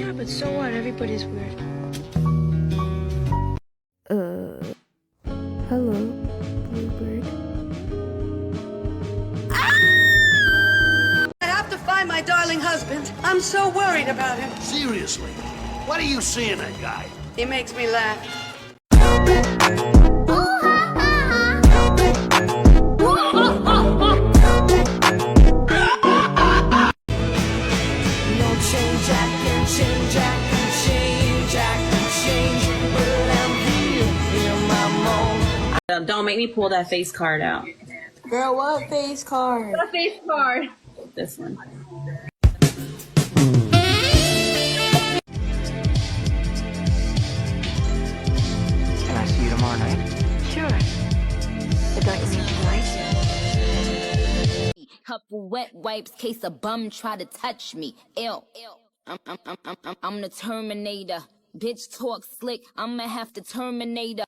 Yeah, but so what? Everybody's weird. Hello, Bluebird. I have to find my darling husband. I'm so worried about him. Seriously, what are you seeing that guy? He makes me laugh. Don't make me pull that face card out. Girl, what face card? What face card? This one. Can I see you tomorrow night? Sure. But don't you mean tonight? Couple wet wipes, case a bum try to touch me. Ew. I'm the Terminator. Bitch talk slick, I'ma have to terminate her.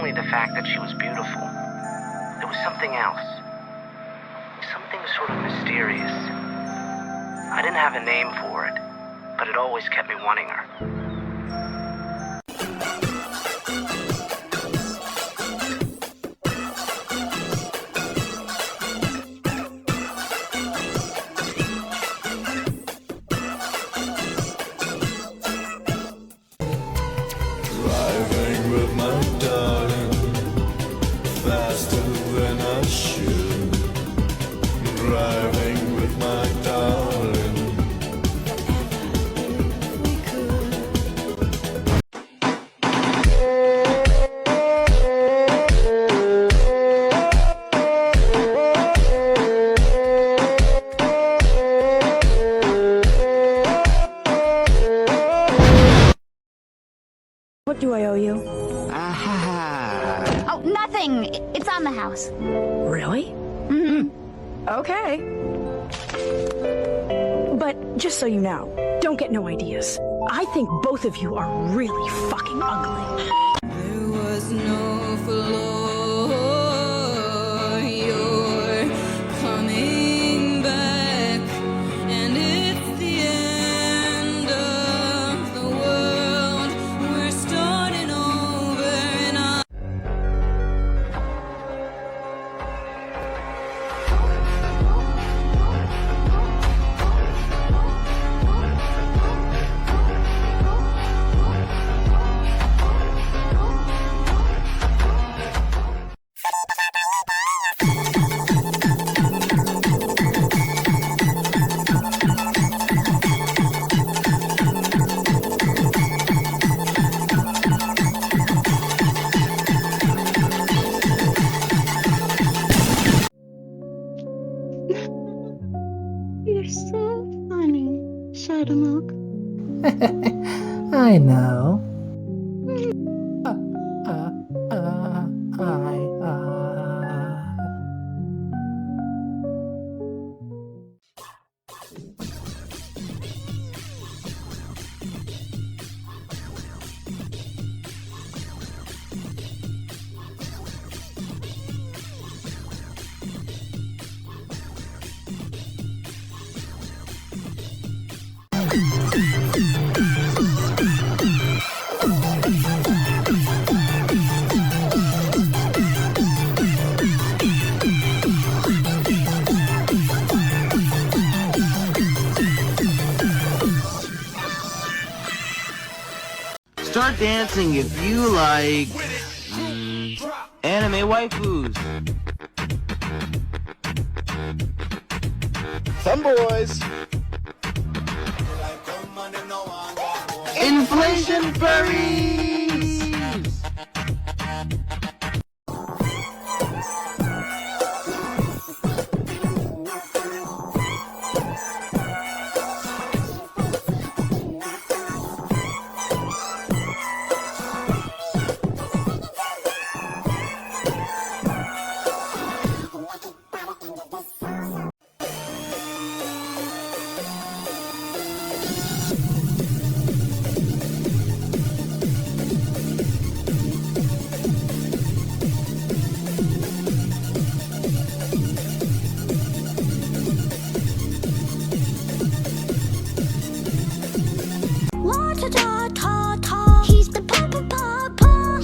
The fact that she was beautiful. There was something else. Something sort of mysterious. I didn't have a name for it, but it always kept me wanting her. Driving with my darling, faster than I should. Driving with my darling. What do I owe you? Oh, nothing. It's on the house. Really? Mm-hmm. Okay. But just so you know, don't get no ideas. I think both of you are really fucking ugly. There was no floor. You're coming back, and it's the end of the world. We're starting over, and I. You're so funny, Shadowmilk. I know. I start dancing if you like anime waifus. Some boys. Inflation furries! He's the papa.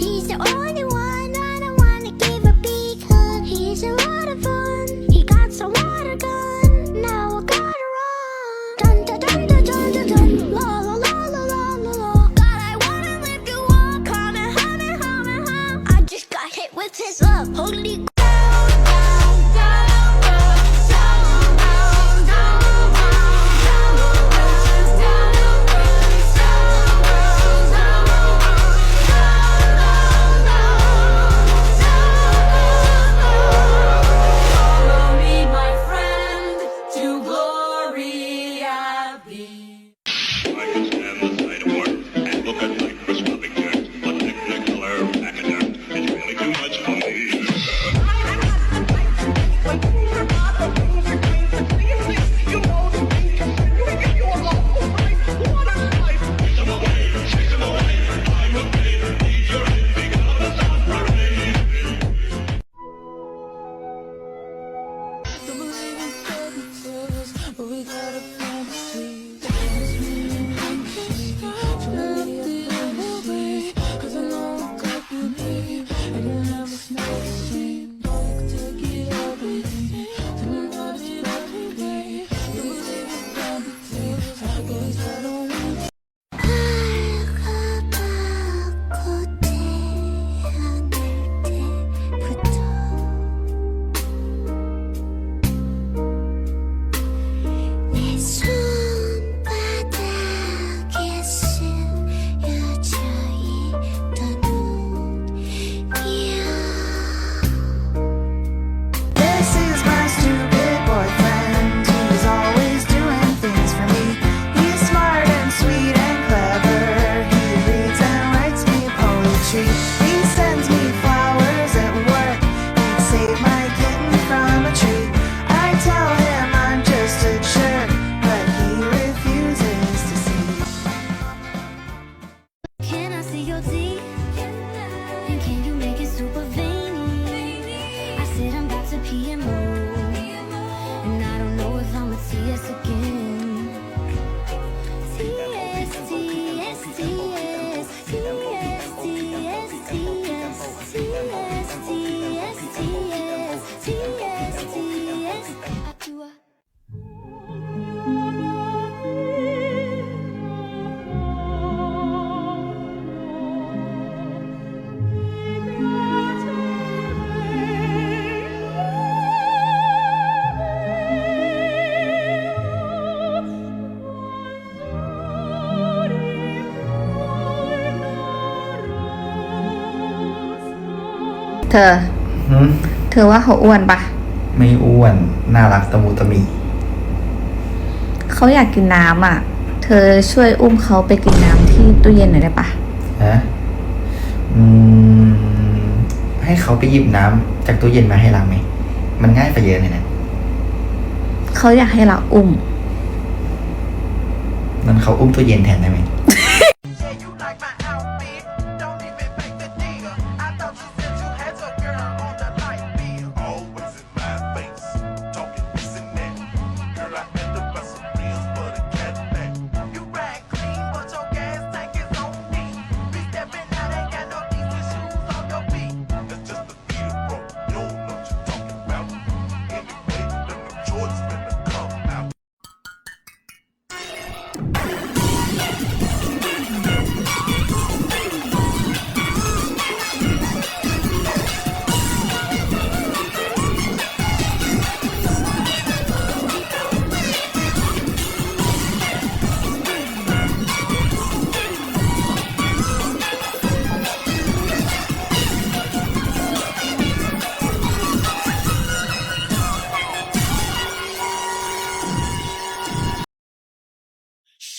He's the only one I don't wanna give a big hug. He's a lot of fun. He got some water gun. Now I gotta run. Dun dun dun dun dun dun dun. La la la la la la la. God, I wanna live you up. Come and hum and hum and hum. I just got hit with his love. Holy.เธอว่าเขาอ้วนปะไม่อ้วนน่ารักตะมูตะมีเขาอยากกินน้ำอ่ะเธอช่วยอุ้มเขาไปกินน้ำที่ตู้เย็นหน่อยได้ปะฮะให้เขาไปหยิบน้ำจากตู้เย็นมาให้เราไหมมันง่ายไปเยอะเลยนะเขาอยากให้เราอุ้มนั้นเขาอุ้มตู้เย็นแทนได้ไหม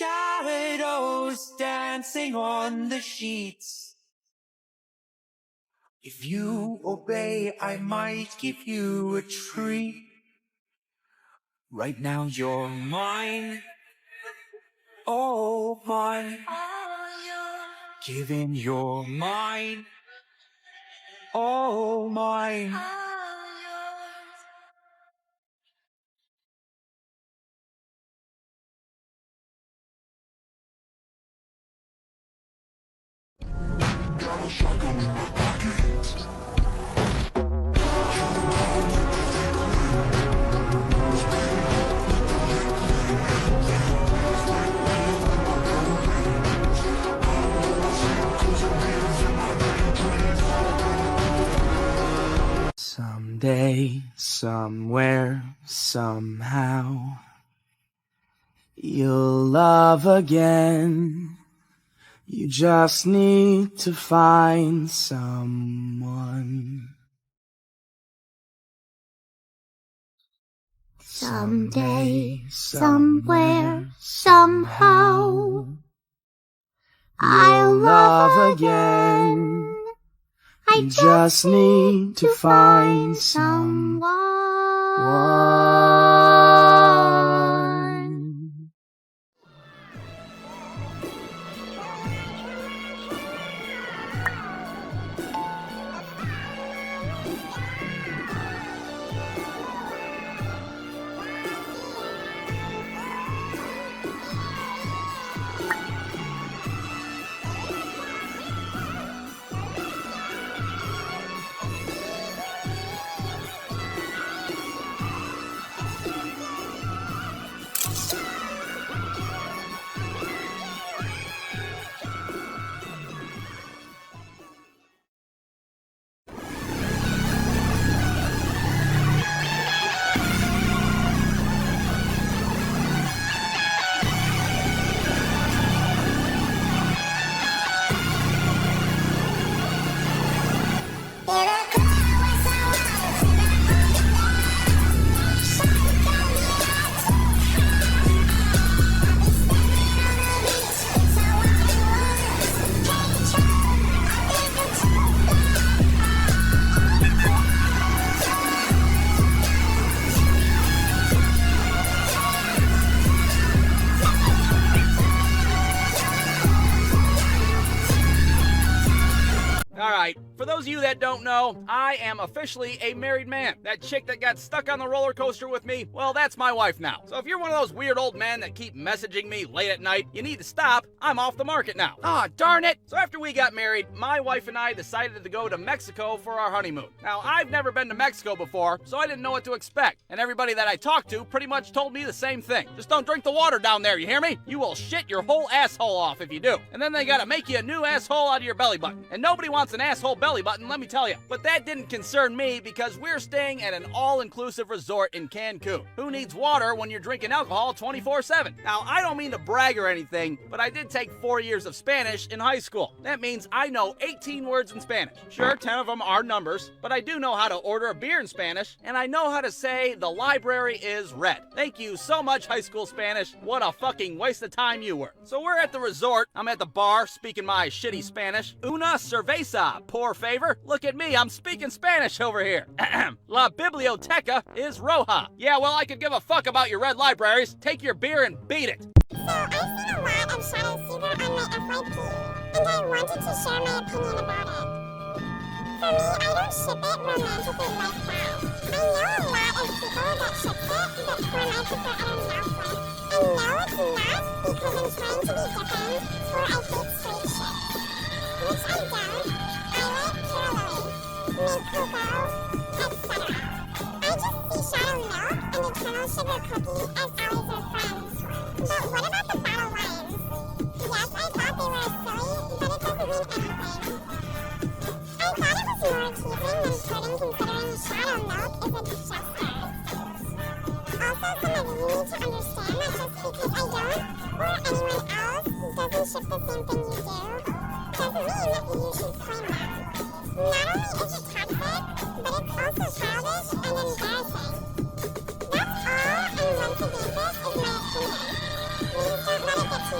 shadows dancing on the sheets. If you obey, I might give you a treat. Right now you're mine, oh mine. Giving your mine, oh mine. Someday, somewhere, somehow, you'll love again. You just need to find someone. Someday, somewhere, somehow, I'll love again. I just need to find someone. Alright, for those of you that don't know, I am officially a married man. That chick that got stuck on the roller coaster with me, well, that's my wife now. So if you're one of those weird old men that keep messaging me late at night, you need to stop. I'm off the market now. Ah, darn it! So after we got married, my wife and I decided to go to Mexico for our honeymoon. Now, I've never been to Mexico before, so I didn't know what to expect. And everybody that I talked to pretty much told me the same thing. Just don't drink the water down there, you hear me? You will shit your whole asshole off if you do. And then they gotta make you a new asshole out of your belly button. And nobody wants an asshole belly button, let me tell you. But that didn't concern me because we're staying at an all-inclusive resort in Cancun. Who needs water when you're drinking alcohol 24/7? Now, I don't mean to brag or anything, but I did take 4 years of Spanish in high school. That means I know 18 words in Spanish. Sure, 10 of them are numbers, but I do know how to order a beer in Spanish, and I know how to say the library is red. Thank you so much, high school Spanish. What a fucking waste of time you were. So we're at the resort. I'm at the bar speaking my shitty Spanish. Una cerveza, por favor. Look at me, I'm speaking Spanish over here. La biblioteca is roja. Yeah, well, I could give a fuck about your red libraries. Take your beer and beat it. So I've seen a lot of Shadow Fever on my FYP, and I wanted to share my opinion about it. For me, I don't ship it romantically like that. I know a lot of people that ship it, but romantically I don't know for. And no, it's not because I'm trying to be different, or I hate straight shit. Which I don't. I like paralleling, make cocoa, etc. I just see Shadow Milk and Eternal Sugar Cookie as allies or friends. But what about the bottle lines? Yes, I thought they were silly, but it doesn't mean anything. I thought it was more teasing than flirting considering Shadow Milk is a jester. Also, some of you need to understand that just because I don't, or anyone else doesn't ship the same thing you do, doesn't mean that you should claim that. Not only is it toxic, but it's also childish and embarrassing. That's all, and once again, this is my opinion. Please don't let it get to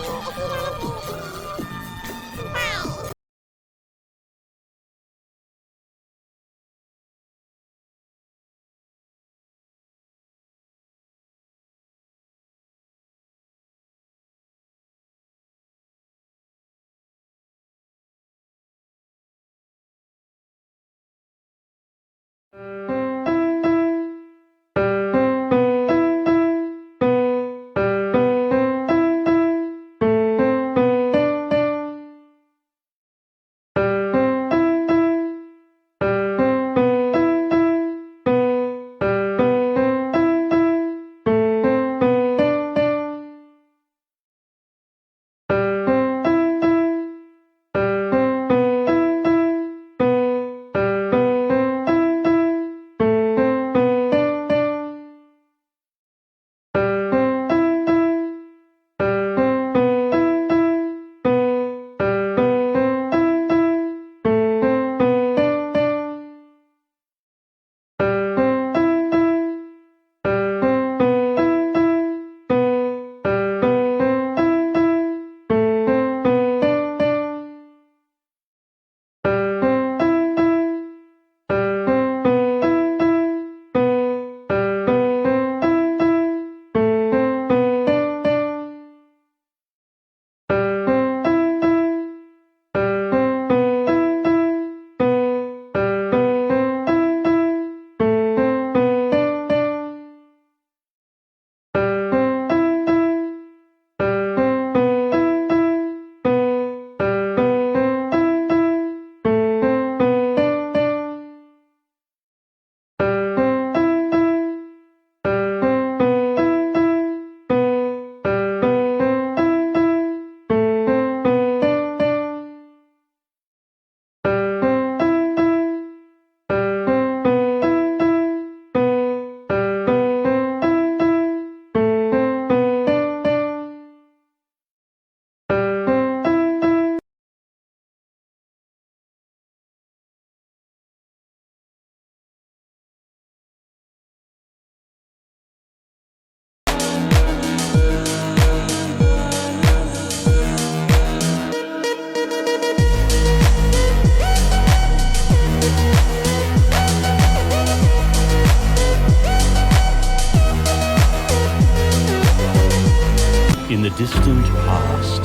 In the distant past,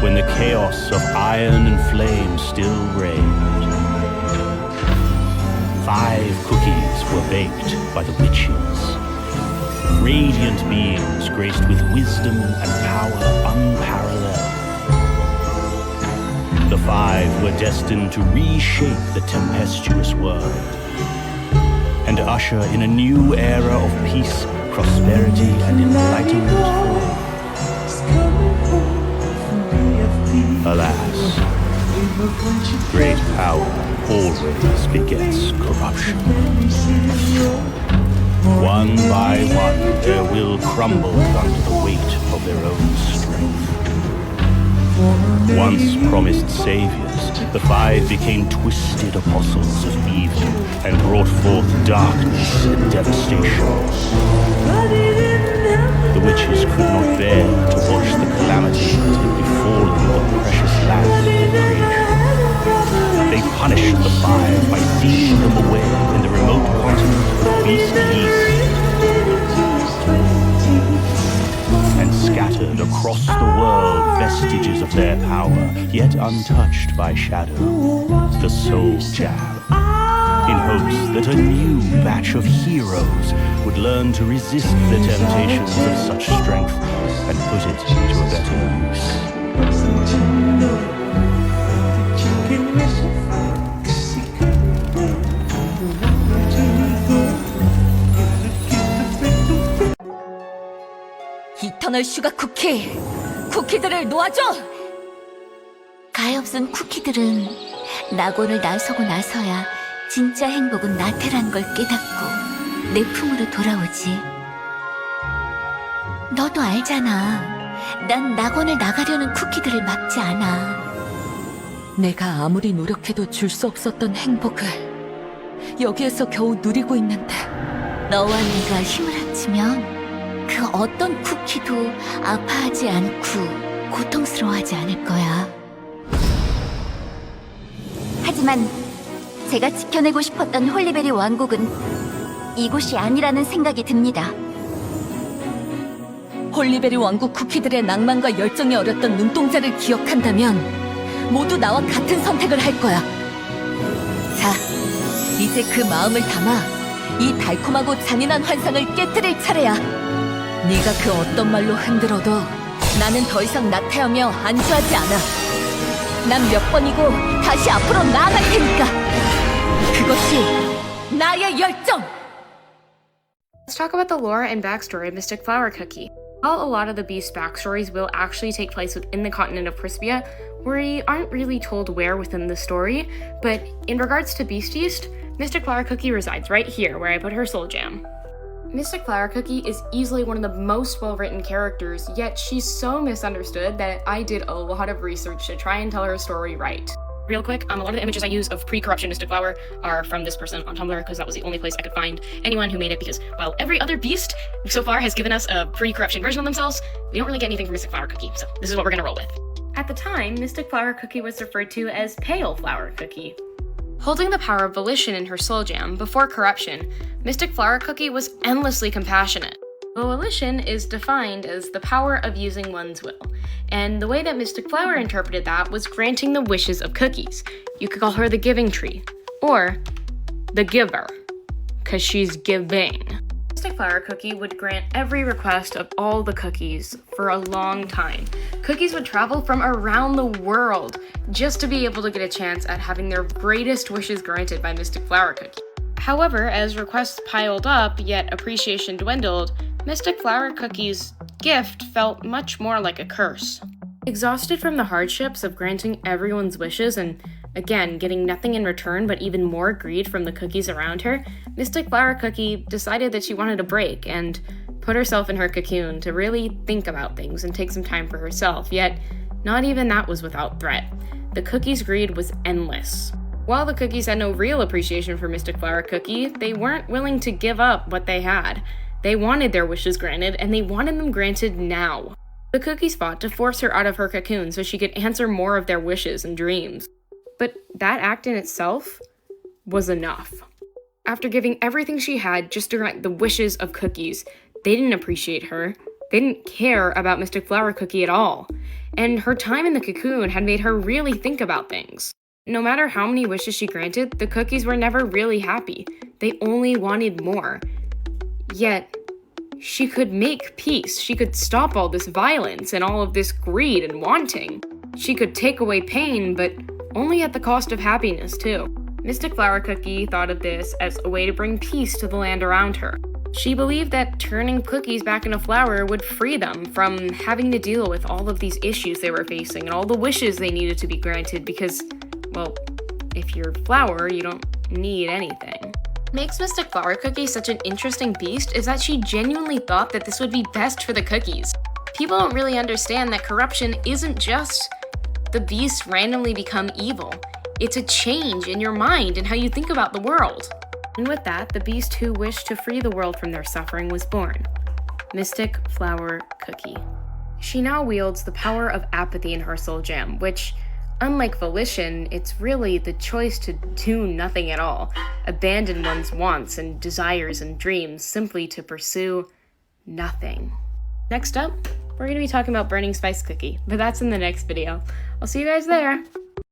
when the chaos of iron and flame still reigned, 5 cookies were baked by the witches. Radiant beings graced with wisdom and power unparalleled. The 5 were destined to reshape the tempestuous world and usher in a new era of peace, prosperity, and enlightenment. Alas, great power always begets corruption. One by one, their will crumbled under the weight of their own strength. Once promised saviors, the 5 became twisted apostles of evil and brought forth darkness and devastation. The witches could not bear to watch the calamity that had befallen the precious land of creation. They punished the 5 by sealing them away in the remote continent of the Beast East and scattered across the world vestiges of their power, yet untouched by shadow, the Soul Jam, in hopes that a new batch of heroes would learn to resist the temptations of such strength and put it to a better use. 이터널 슈가 쿠키들을 놓아줘! 가엾은 쿠키들은 낙원을 나서고 나서야 진짜 행복은 나태란 걸 깨닫고 내 품으로 돌아오지. 너도 알잖아. 난 낙원을 나가려는 쿠키들을 막지 않아. 내가 아무리 노력해도 줄 수 없었던 행복을 여기에서 겨우 누리고 있는데, 너와 내가 힘을 합치면 그 어떤 쿠키도 아파하지 않고 고통스러워하지 않을 거야. 하지만 제가 지켜내고 싶었던 홀리베리 왕국은 이곳이 아니라는 생각이 듭니다. 홀리베리 왕국 쿠키들의 낭만과 열정에 어렸던 눈동자를 기억한다면 모두 나와 같은 선택을 할 거야. 자, 이제 그 마음을 담아 이 달콤하고 잔인한 환상을 깨뜨릴 차례야. 네가 그 어떤 말로 흔들어도 나는 더 이상 나태하며 안주하지 않아. 난 몇 번이고 다시 앞으로 나아갈 테니까. 그것이 나의 열정! Let's talk about the lore and backstory of Mystic Flower Cookie. While a lot of the Beast's backstories will actually take place within the continent of Crispia, we aren't really told where within the story, but in regards to Beasties, Mystic Flower Cookie resides right here where I put her soul gem. Mystic Flower Cookie is easily one of the most well-written characters, yet she's so misunderstood that I did a lot of research to try and tell her story right. Real quick, a lot of the images I use of pre-corruption Mystic Flower are from this person on Tumblr, because that was the only place I could find anyone who made it, because while every other beast so far has given us a pre-corruption version of themselves, we don't really get anything from Mystic Flower Cookie, so this is what we're gonna roll with. At the time, Mystic Flower Cookie was referred to as Pale Flower Cookie. Holding the power of volition in her soul gem before corruption, Mystic Flower Cookie was endlessly compassionate. Volition is defined as the power of using one's will, and the way that Mystic Flower interpreted that was granting the wishes of cookies. You could call her the giving tree, or the giver, because she's giving. Mystic Flower Cookie would grant every request of all the cookies for a long time. Cookies would travel from around the world just to be able to get a chance at having their greatest wishes granted by Mystic Flower Cookie. However, as requests piled up, yet appreciation dwindled, Mystic Flower Cookie's gift felt much more like a curse. Exhausted from the hardships of granting everyone's wishes and, again, getting nothing in return but even more greed from the cookies around her, Mystic Flower Cookie decided that she wanted a break and put herself in her cocoon to really think about things and take some time for herself, yet not even that was without threat. The cookies' greed was endless. While the cookies had no real appreciation for Mystic Flower Cookie, they weren't willing to give up what they had. They wanted their wishes granted, and they wanted them granted now. The cookies fought to force her out of her cocoon so she could answer more of their wishes and dreams. But that act in itself was enough. After giving everything she had just to grant the wishes of cookies, they didn't appreciate her. They didn't care about Mystic Flower Cookie at all. And her time in the cocoon had made her really think about things. No matter how many wishes she granted, the cookies were never really happy. They only wanted more. Yet, she could make peace. She could stop all this violence and all of this greed and wanting. She could take away pain, but only at the cost of happiness, too. Mystic Flower Cookie thought of this as a way to bring peace to the land around her. She believed that turning cookies back into flour would free them from having to deal with all of these issues they were facing and all the wishes they needed to be granted because, well, if you're flour, you don't need anything. What makes Mystic Flower Cookie such an interesting beast is that she genuinely thought that this would be best for the cookies. People don't really understand that corruption isn't just the beasts randomly become evil. It's a change in your mind and how you think about the world. And with that, the beast who wished to free the world from their suffering was born, Mystic Flower Cookie. She now wields the power of apathy in her soul gem, which, unlike volition, it's really the choice to do nothing at all, abandon one's wants and desires and dreams simply to pursue nothing. Next up, we're going to be talking about Burning Spice Cookie, but that's in the next video. I'll see you guys there!